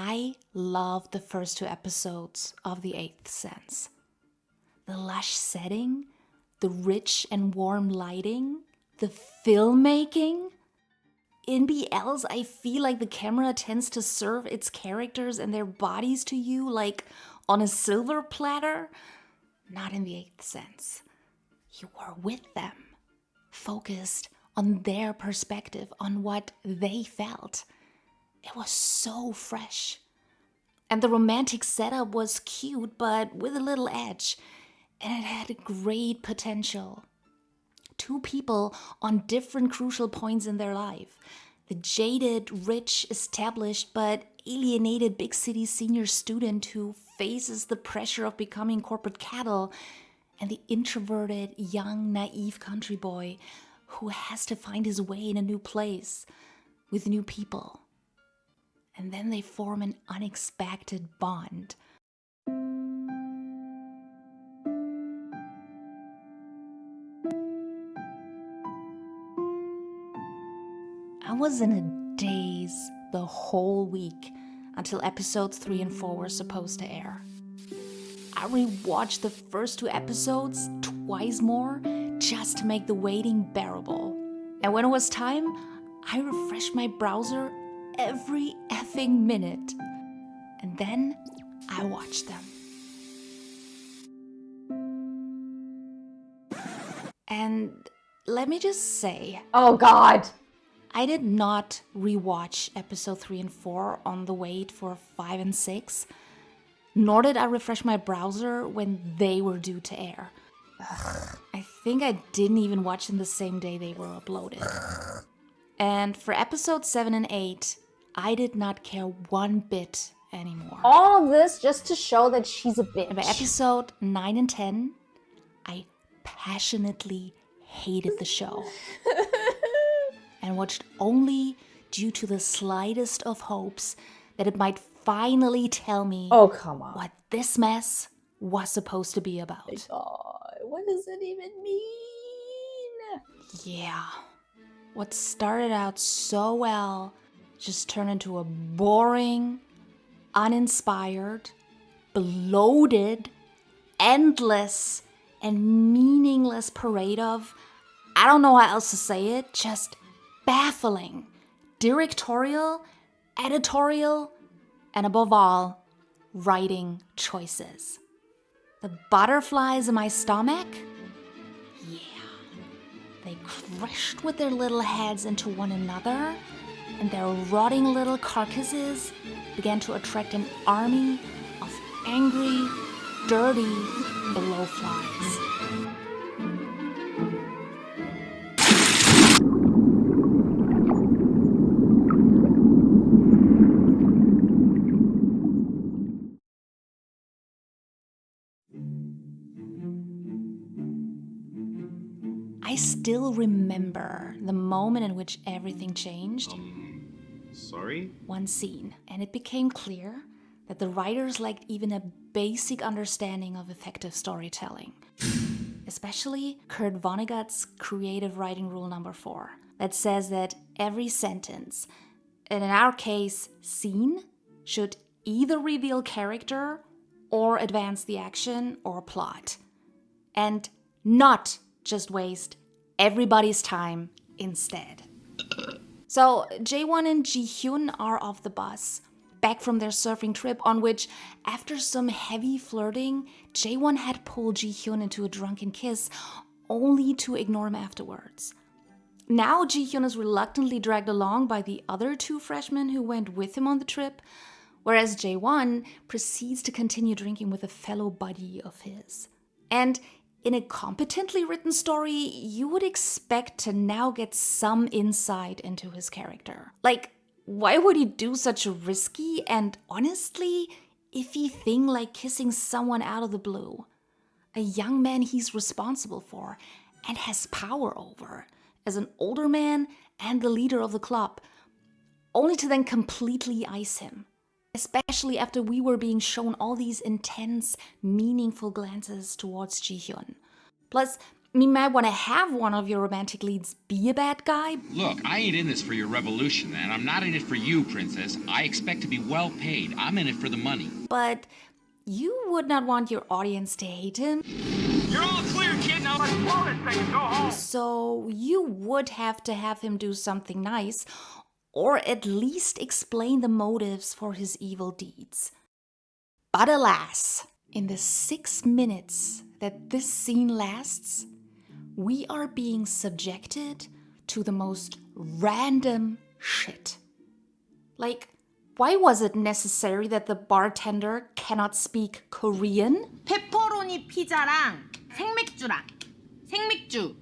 I loved the first 2 episodes of The Eighth Sense. The lush setting, the rich and warm lighting, the filmmaking. In BLs, I feel like the camera tends to serve its characters and their bodies to you like on a silver platter. Not in The Eighth Sense. You were with them, focused on their perspective, on what they felt. It was so fresh. And the romantic setup was cute, but with a little edge. And it had a great potential. 2 people on different crucial points in their life. The jaded, rich, established, but alienated big city senior student who faces the pressure of becoming corporate cattle, and the introverted, young, naive country boy who has to find his way in a new place with new people. And then they form an unexpected bond. I was in a daze the whole week until episodes 3 and 4 were supposed to air. I rewatched the first 2 episodes twice more just to make the waiting bearable. And when it was time, I refreshed my browser every effing minute. And then I watched them. And let me just say, oh God, I did not rewatch episode 3 and 4 on the wait for 5 and 6, nor did I refresh my browser when they were due to air. I think I didn't even watch them the same day they were uploaded. And for episodes 7 and 8, I did not care one bit anymore. All of this just to show that she's a bitch. And by episode 9 and 10, I passionately hated the show. And watched only due to the slightest of hopes that it might finally tell me oh, come on. what this mess was supposed to be about. God, what does it even mean? Yeah. What started out so well just turned into a boring, uninspired, bloated, endless, and meaningless parade of, I don't know how else to say it, just baffling, directorial, editorial, and above all, writing choices. The butterflies in my stomach? Yeah. They crashed with their little heads into one another, and their rotting little carcasses began to attract an army of angry, dirty blowflies. I still remember the moment in which everything changed. Sorry? One scene, and it became clear that the writers lacked even a basic understanding of effective storytelling. Especially Kurt Vonnegut's creative writing rule number 4, that says that every sentence, and in our case, scene, should either reveal character or advance the action or plot. And not just waste everybody's time instead. So Jae Won and Ji Hyun are off the bus, back from their surfing trip on which, after some heavy flirting, Jae Won had pulled Ji Hyun into a drunken kiss, only to ignore him afterwards. Now Ji Hyun is reluctantly dragged along by the other 2 freshmen who went with him on the trip, whereas Jae Won proceeds to continue drinking with a fellow buddy of his. And in a competently written story, you would expect to now get some insight into his character. Like, why would he do such a risky and honestly iffy thing like kissing someone out of the blue? A young man he's responsible for and has power over, as an older man and the leader of the club, only to then completely ice him. Especially after we were being shown all these intense, meaningful glances towards Ji Hyun. Plus, You might want to have one of your romantic leads be a bad guy. Look, I ain't in this for your revolution, and I'm not in it for you, princess. I expect to be well paid. I'm in it for the money. But you would not want your audience to hate him. You're all clear, kid. Now let's blow this thing and go home. So you would have to have him do something nice, or at least explain the motives for his evil deeds. But alas, in the 6 minutes that this scene lasts, we are being subjected to the most random shit. Like, why was it necessary that the bartender cannot speak Korean? 페퍼로니 피자랑 생맥주랑 생맥주.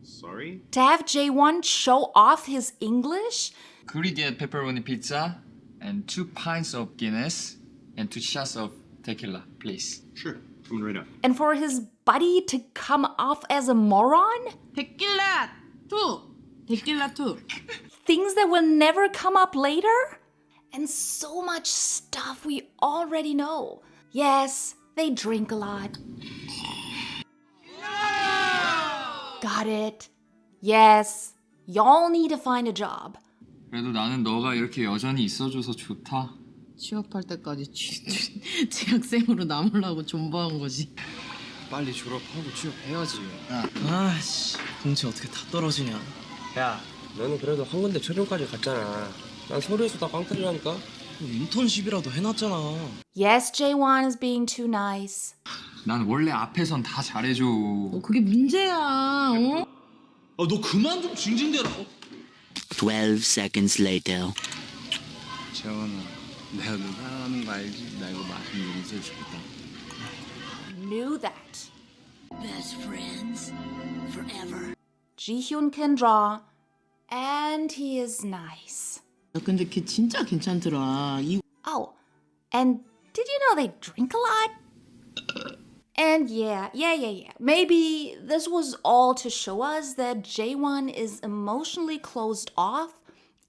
Sorry? To have Jae Won show off his English? Greedy pepperoni pizza and 2 pints of Guinness and 2 shots of tequila, please. Sure. Coming right up. And for his buddy to come off as a moron? 데킬라 2. 데킬라 2. Things that will never come up later? And so much stuff we already know. Yes, they drink a lot. Got it. Yes, y'all need to find a job. 그래도 나는 너가 이렇게 여전히 있어줘서 좋다. 취업할 때까지 재학생으로 남으려고 존버한 거지. 빨리 졸업하고 취업해야지. 아씨, 공채 어떻게 다 떨어지냐. 야, 너는 그래도 한 군데 최종까지 갔잖아. 난 서류에서 다 꽝터리라니까. 인턴십이라도 해놨잖아. Yes, Jae Won is being too nice. 난 원래 앞에선 다 잘해줘. 그게 문제야. 어? 너 그만 좀 징징대라. 12 seconds later. 재원아, 내가 너 사랑하는 거 알지? 나 이거 맛있는 요리 해주겠다. Knew that. Best friends forever. Ji-hyun can draw, and he is nice. 근데 걔 진짜 괜찮더라. Oh, and did you know they drink a lot? And yeah. Maybe this was all to show us that Jae Won is emotionally closed off,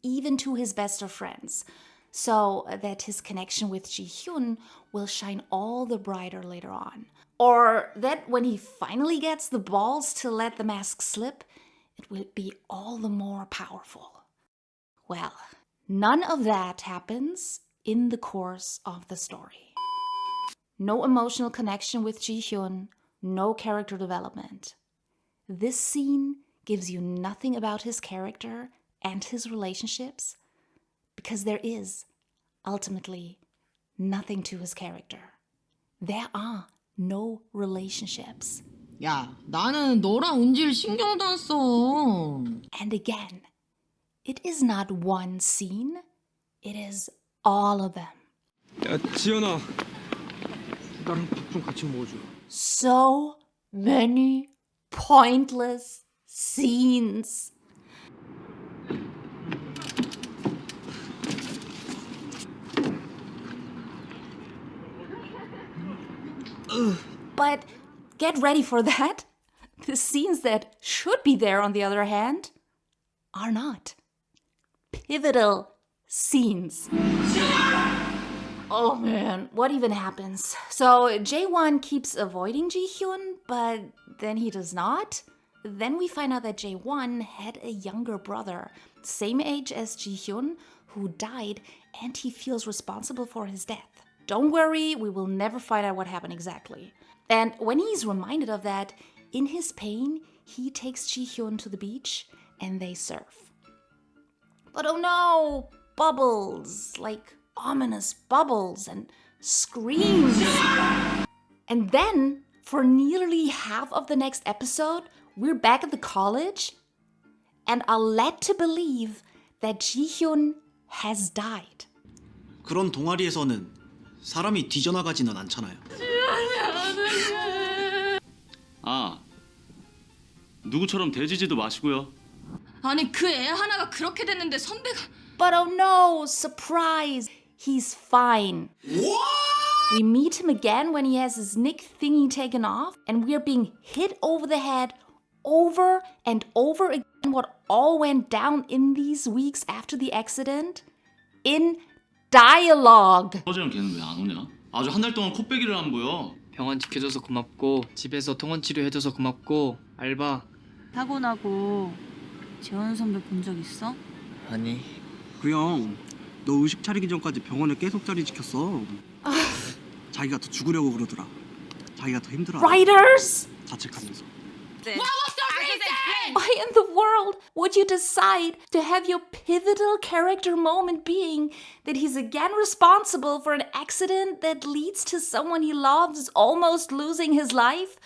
even to his best of friends, so that his connection with Ji-hyun will shine all the brighter later on. Or that when he finally gets the balls to let the mask slip, it will be all the more powerful. Well, none of that happens in the course of the story. No emotional connection with Ji-hyun, no character development. This scene gives you nothing about his character and his relationships because there is, ultimately, nothing to his character. There are no relationships. 야, 나는 너랑 은지를 신경도 안 써. And again, it is not one scene, it is all of them. 야, 지연아. 나랑 밥 좀 같이 먹어줘. So many pointless scenes. But get ready for that. The scenes that should be there, on the other hand, are not. Pivotal scenes. Oh man, what even happens? So Jae Won keeps avoiding Ji-hyun, but then he does not. Then we find out that Jae Won had a younger brother, same age as Ji-hyun, who died, and he feels responsible for his death. Don't worry, we will never find out what happened exactly. And when he's reminded of that, in his pain, he takes Ji-hyun to the beach and they surf. But oh no, bubbles, like ominous bubbles and screams. And then, for nearly half of the next episode, we're back at the college and are led to believe that Ji-hyun has died. 그런 동아리에서는 사람이 뒤져나가지는 않잖아요. 아, 누구처럼 대지지도 마시고요. 아니 그 애 하나가 그렇게 됐는데 선배가. But oh no, surprise! He's fine. What? We meet him again when he has his Nick thingy taken off, and we're being hit over the head over and over again what all went down in these weeks after the accident in dialogue. 허재랑 걔는 왜 안 오냐? 아주 한 달 동안 코빼기를 안 보여. 병원 지켜줘서 고맙고 집에서 통원 치료해줘서 고맙고 알바. 사고 나고 재원 선배 본 적 있어? 아니. 그 형, 너 의식 차리기 전까지 병원에 계속 자리 지켰어. 자기가 더 죽으려고 그러더라. 자기가 더 힘들어. Writers! 자책하면서. Why in the world would you decide to have your pivotal character moment being that he's again responsible for an accident that leads to someone he loves almost losing his life,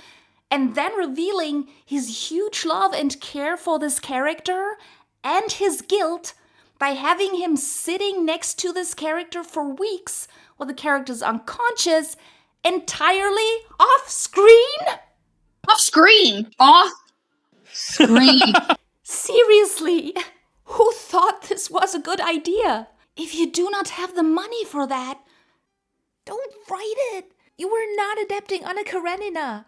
and then revealing his huge love and care for this character and his guilt by having him sitting next to this character for weeks while the character's unconscious, entirely off screen? Off screen! Off screen! Seriously, who thought this was a good idea? If you do not have the money for that, don't write it. You were not adapting Anna Karenina.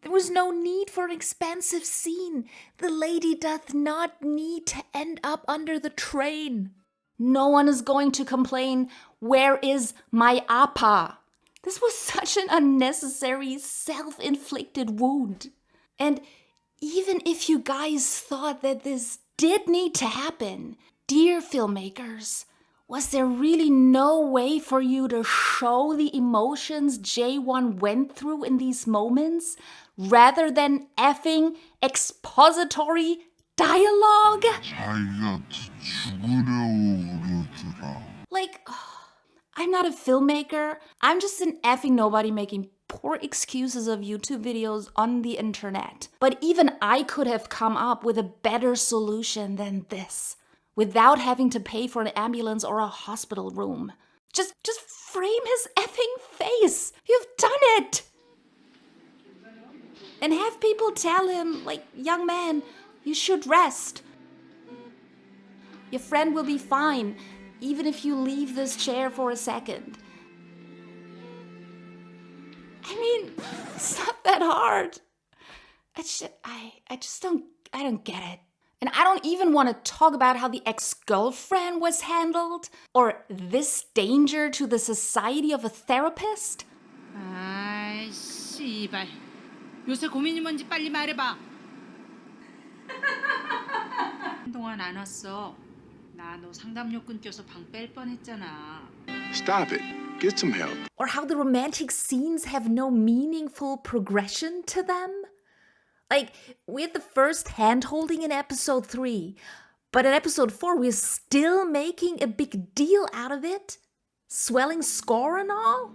There was no need for an expansive scene. The lady doth not need to end up under the train. No one is going to complain, where is my appa? This was such an unnecessary, self-inflicted wound. And even if you guys thought that this did need to happen, dear filmmakers, was there really no way for you to show the emotions Jae Won went through in these moments rather than effing expository dialogue? Like, I'm not a filmmaker. I'm just an effing nobody making poor excuses of YouTube videos on the internet. But even I could have come up with a better solution than this, without having to pay for an ambulance or a hospital room. Just frame his effing face. You've done it. And have people tell him, like, young man, you should rest. Your friend will be fine, even if you leave this chair for a second. I mean, it's not that hard. I don't get it. And I don't even want to talk about how the ex-girlfriend was handled, or this danger to the society of a therapist. 아이, 씨발. 요새 고민이 뭔지 빨리 말해봐. 한동안 안 왔어. 나 너 상담료 끊겨서 방 뺄 뻔했잖아. Stop it. Get some help. Or how the romantic scenes have no meaningful progression to them. Like, we had the first hand-holding in episode 3, but in episode 4 we're still making a big deal out of it? Swelling score and all?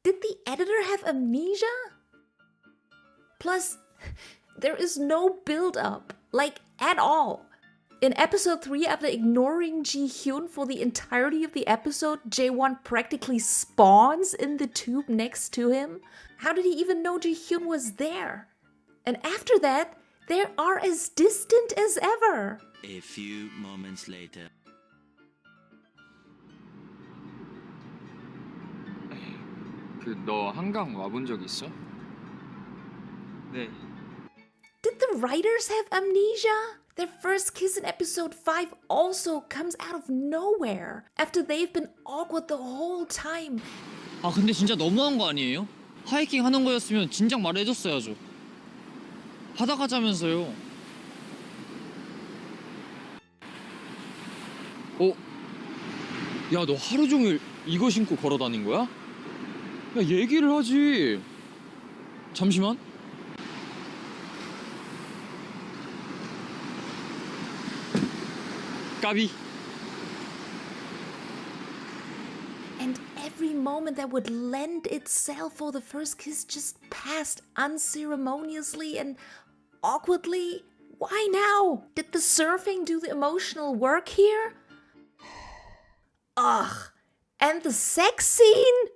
Did the editor have amnesia? Plus, there is no build-up, like, at all. In episode 3, after ignoring Ji-hyun for the entirety of the episode, Jae Won practically spawns in the tube next to him. How did he even know Ji-hyun was there? And after that, they are as distant as ever. A few moments later. 너 한강 와본 적 있어? 네. Did the writers have amnesia? Their first kiss in episode 5 also comes out of nowhere after they've been awkward the whole time. 아 근데 진짜 너무한 거 아니에요? 하이킹 하는 거였으면 진작 말해줬어야죠. 바다 가자면서요. 야, 너 하루 종일 이거 신고 걸어 다닌 거야? 야, 얘기를 하지. 잠시만. 까비. And every moment that would lend itself for the first kiss just passed unceremoniously and awkwardly. Why now? Did the surfing do the emotional work here? Ugh. And the sex scene?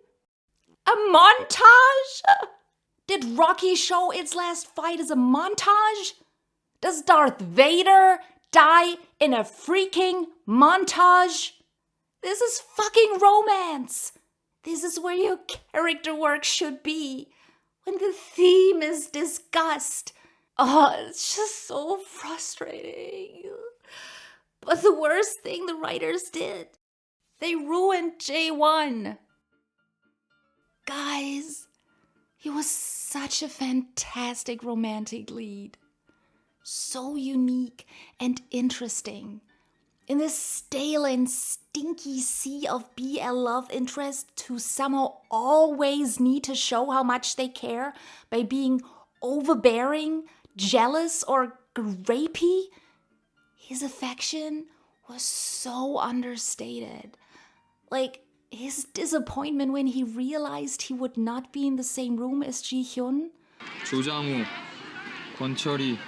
A montage? Did Rocky show its last fight as a montage? Does Darth Vader die in a freaking montage? This is fucking romance. This is where your character work should be. When the theme is disgust. Oh, it's just so frustrating. But the worst thing the writers did They ruined Jae Won. Guys, he was such a fantastic romantic lead. So unique and interesting. In this stale and stinky sea of BL love interests who somehow always need to show how much they care by being overbearing, jealous, or grapey, his affection was so understated. Like, his disappointment when he realized he would not be in the same room as Ji-hyun. 조장우, 권철이,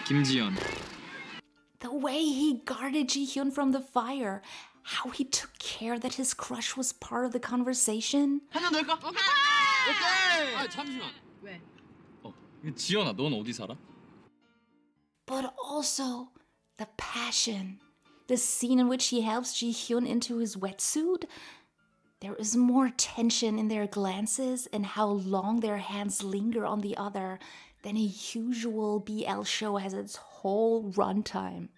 김지연. The way he guarded Ji-hyun from the fire. How he took care that his crush was part of the conversation. 한잔 더 할까? 오케이! 아, 잠시만. 왜? 지연아, 넌 어디 살아? But also the passion. The scene in which he helps Ji-hyun into his wetsuit. There is more tension in their glances and how long their hands linger on the other than a usual BL show has its whole runtime.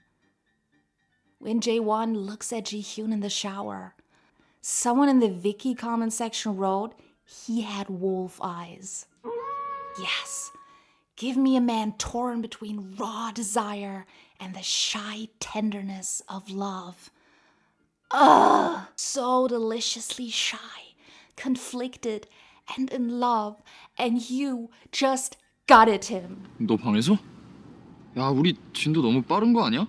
When Jae Won looks at Ji-hyun in the shower, someone in the Viki comment section wrote he had wolf eyes. Yes, give me a man torn between raw desire and the shy tenderness of love. Ugh! So deliciously shy, conflicted, and in love, and you just gutted him. 너 방에서? 야, 우리 진도 너무 빠른 거 아니야?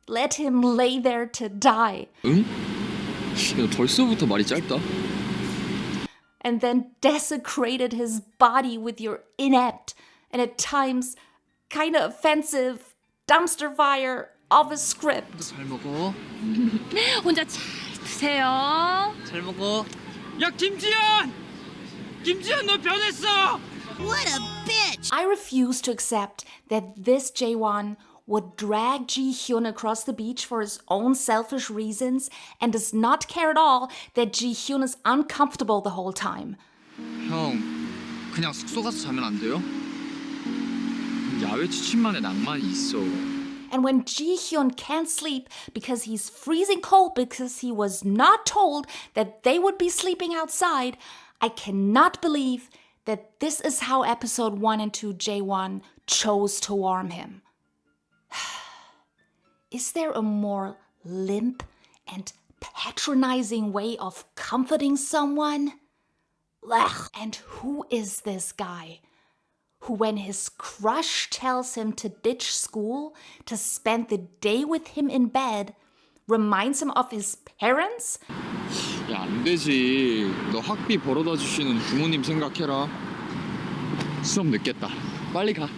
Let him lay there to die. 응? 야, 벌써부터 말이 짧다. And then desecrated his body with your inept and at times kind of offensive dumpster fire of a script. 잘 먹어. 혼자 잘 드세요. 잘 먹어. 야, 김지연! 김지연, 너 변했어! What a bitch! I refuse to accept that this Jae Won would drag Ji-hyun across the beach for his own selfish reasons and does not care at all that Ji-hyun is uncomfortable the whole time. 형, 그냥 숙소 가서 자면 안 돼요? 야외 취침만의 낭만이 있어. And when Ji-hyun can't sleep because he's freezing cold because he was not told that they would be sleeping outside, I cannot believe that this is how episode 1 and 2 Jae Won chose to warm him. Is there a more limp and patronizing way of comforting someone? Ugh. And who is this guy who, when his crush tells him to ditch school to spend the day with him in bed, reminds him of his parents? 야, 안 되지. 너 학비 벌어다 주시는 부모님 생각해라. 수업 늦겠다. 빨리 가.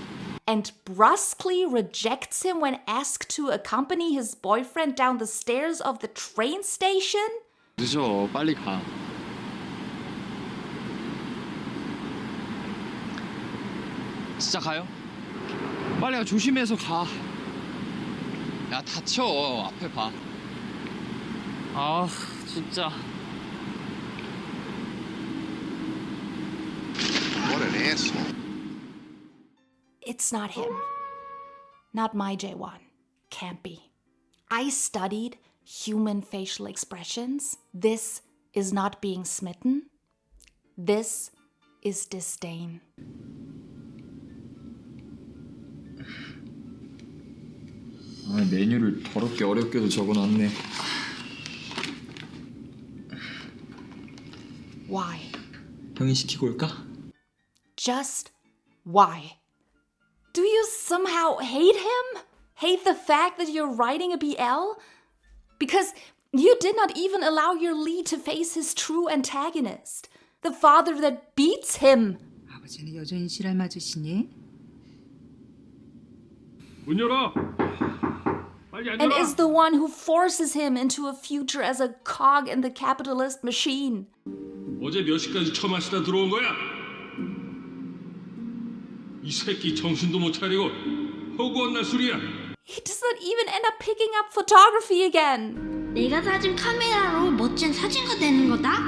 And brusquely rejects him when asked to accompany his boyfriend down the stairs of the train station? 늦어. 빨리 가. 진짜 가요? 빨리 가. 조심해서 가. 야, 다쳐. 앞에 봐. 아, 진짜. What an asshole. It's not him. Not my Jae Won. Can't be. I studied human facial expressions. This is not being smitten. This is disdain. 아, 메뉴를 더럽게 어렵게도 적어놨네. Why? 형이 시키고 올까? Just why? Do you somehow hate him? Hate the fact that you're writing a BL? Because you did not even allow your lead to face his true antagonist, the father that beats him. 아버지는 여전히 지랄 맞으시니? 문 열어. 빨리 And is the one who forces him into a future as a cog in the capitalist machine. 어제 몇 시까지 처마시다 들어온 거야? 이 새끼 정신도 못 차리고 허구한 날 술이야. He does not even end up picking up photography again. 내가 사준 카메라로 멋진 사진가 되는 거다?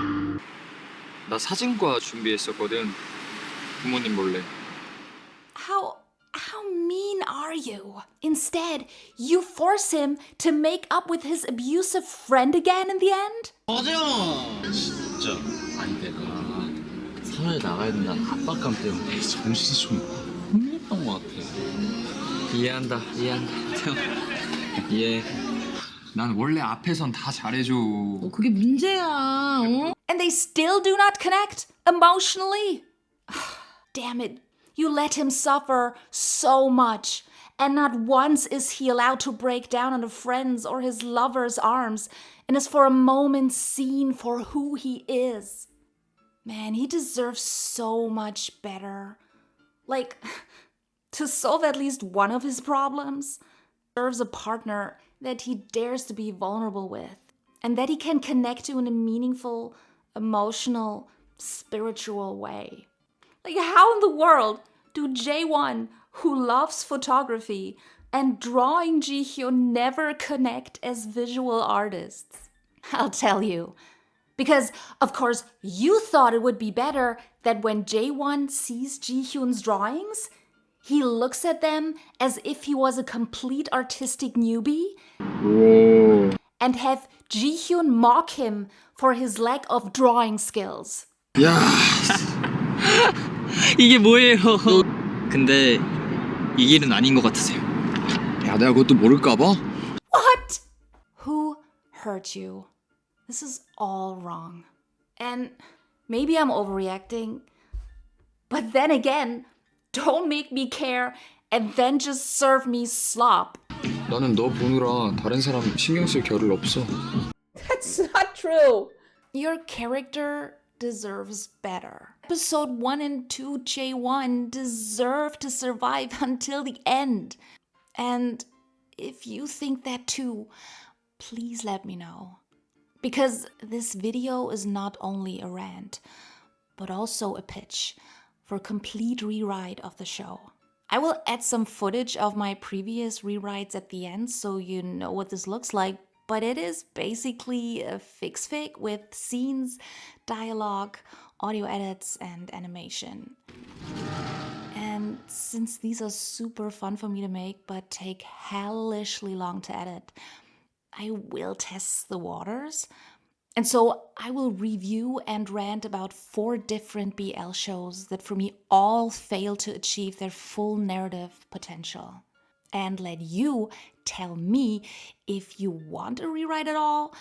나 사진과 준비했었거든. 부모님 몰래. How How mean are you? Instead, you force him to make up with his abusive friend again in the end? 맞아. 진짜. 아니 내가 사회 나가야 된다는 압박감 때문에 정신이 좀 혼미했던 것 같아. 이해한다. 태영. 이해. 난 원래 앞에선 다 잘해줘. 그게 문제야. 어? And they still do not connect emotionally? Damn it. You let him suffer so much, and not once is he allowed to break down on a friend's or his lover's arms and is for a moment seen for who he is. Man, he deserves so much better. Like, to solve at least one of his problems, deserves a partner that he dares to be vulnerable with and that he can connect to in a meaningful, emotional, spiritual way. Like, how in the world do Jae Won, who loves photography, and drawing Ji-hyun never connect as visual artists? I'll tell you. Because, of course, you thought it would be better that when Jae Won sees Ji-hyun's drawings, he looks at them as if he was a complete artistic newbie 오. and have Ji-hyun mock him for his lack of drawing skills. 야. 이게 뭐예요? 근데 이 길은 아닌 것 같으세요. 야, 내가 그것도 모를까봐? What? Who hurt you? This is all wrong. And maybe I'm overreacting, but then again, don't make me care and then just serve me slop. 나는 너 보느라 다른 사람 신경 쓸 겨를 없어. That's not true. Your character deserves better. Episode 1 and 2 Jae Won deserve to survive until the end. And if you think that too, please let me know. Because this video is not only a rant, but also a pitch for a complete rewrite of the show. I will add some footage of my previous rewrites at the end so you know what this looks like, but it is basically a fix-fic with scenes, dialogue, audio edits, and animation. And since these are super fun for me to make but take hellishly long to edit, I will test the waters. And so I will review and rant about 4 different BL shows that for me all fail to achieve their full narrative potential. And let you tell me if you want a rewrite at all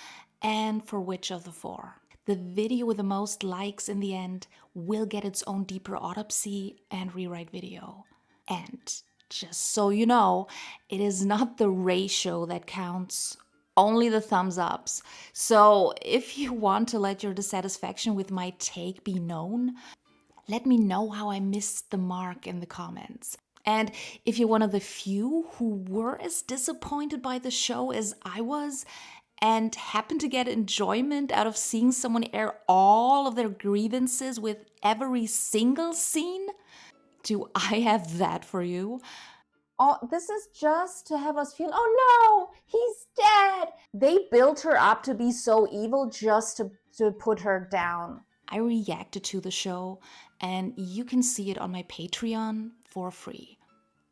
and for which of the 4. The video with the most likes in the end will get its own deeper autopsy and rewrite video. And just so you know, it is not the ratio that counts, only the thumbs ups. So if you want to let your dissatisfaction with my take be known, let me know how I missed the mark in the comments. And if you're one of the few who were as disappointed by the show as I was and happen to get enjoyment out of seeing someone air all of their grievances with every single scene, do I have that for you? Oh, this is just to have us feel, oh no, he's dead. They built her up to be so evil just to put her down. I reacted to the show and you can see it on my Patreon for free.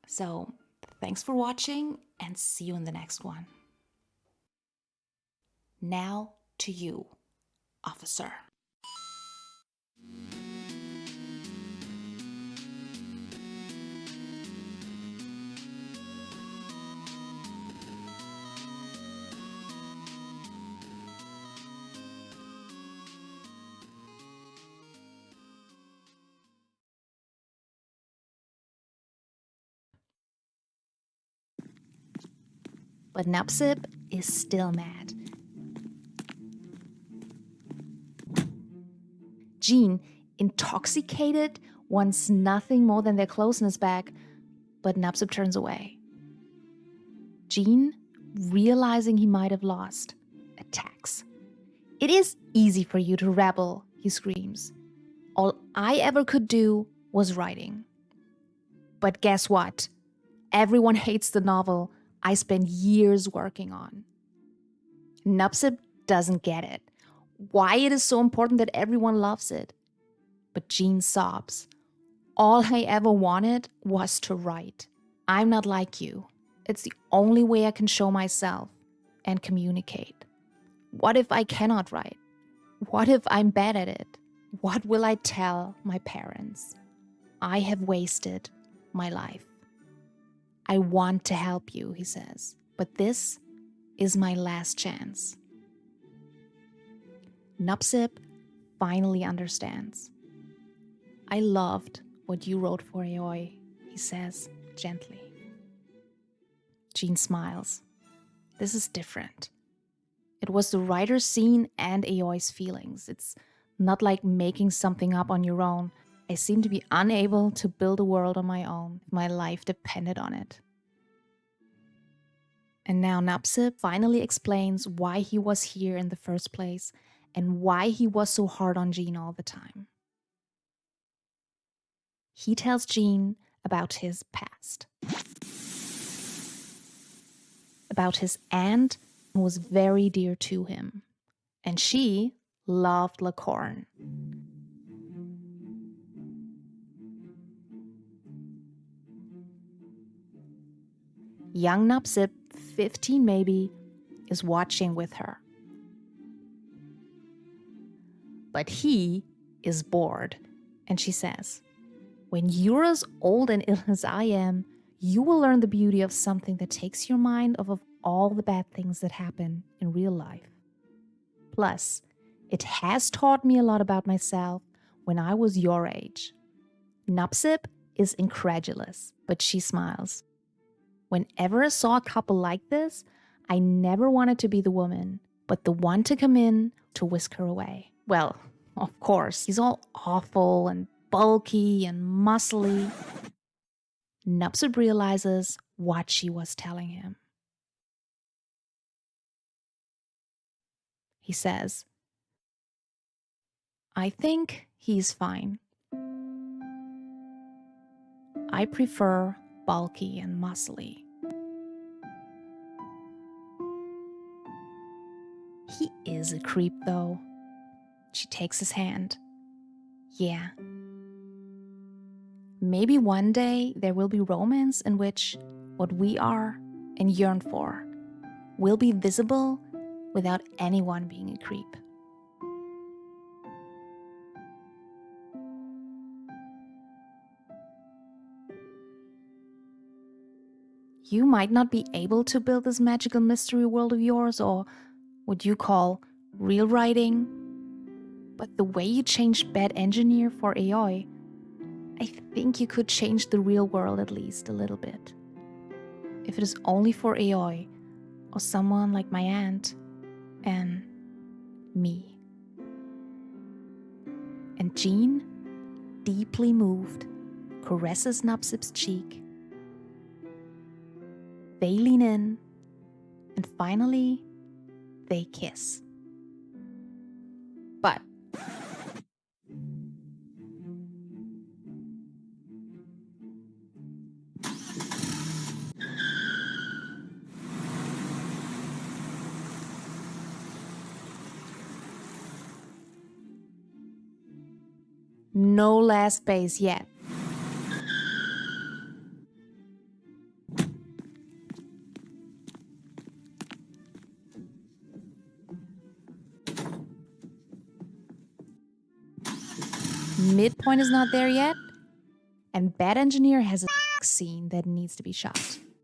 So thanks for watching and see you in the next one. Now to you, officer. But Nupsip is still mad. Jean, intoxicated, wants nothing more than their closeness back, but Nupsip turns away. Jean, realizing he might have lost, attacks. It is easy for you to rebel, he screams. All I ever could do was writing. But guess what? Everyone hates the novel I spent years working on. Nupsip doesn't get it. Why it is so important that everyone loves it. But Jean sobs. All I ever wanted was to write. I'm not like you. It's the only way I can show myself and communicate. What if I cannot write? What if I'm bad at it? What will I tell my parents? I have wasted my life. I want to help you, he says, but this is my last chance. Nupsip finally understands. I loved what you wrote for Aoi, he says gently. Jean smiles. This is different. It was the writer's scene and Aoi's feelings. It's not like making something up on your own. I seem to be unable to build a world on my own. My life depended on it. And now Nupsip finally explains why he was here in the first place and why he was so hard on Jean all the time. He tells Jean about his past. About his aunt who was very dear to him. And she loved Lacorn. Young Nupsip, 15 maybe, is watching with her. But he is bored, and she says, when you're as old and ill as I am, you will learn the beauty of something that takes your mind off of all the bad things that happen in real life. Plus, it has taught me a lot about myself when I was your age. Nupsip is incredulous, but she smiles. Whenever I saw a couple like this, I never wanted to be the woman, but the one to come in to whisk her away. Well, of course, he's all awful and bulky and muscly. Nupsip realizes what she was telling him. He says, I think he's fine. I prefer bulky and muscly. He is a creep, though. She takes his hand. Yeah. Maybe one day there will be romance in which what we are and yearn for will be visible without anyone being a creep. You might not be able to build this magical mystery world of yours, or what you call real writing, but the way you changed Bad Engineer for Aoi, I think you could change the real world at least a little bit. If it is only for Aoi, or someone like my aunt, and me. And Jean, deeply moved, caresses Nupsip's cheek. They lean in, and finally, they kiss. But no last base yet. Midpoint is not there yet, and Bad Engineer has a scene that needs to be shot.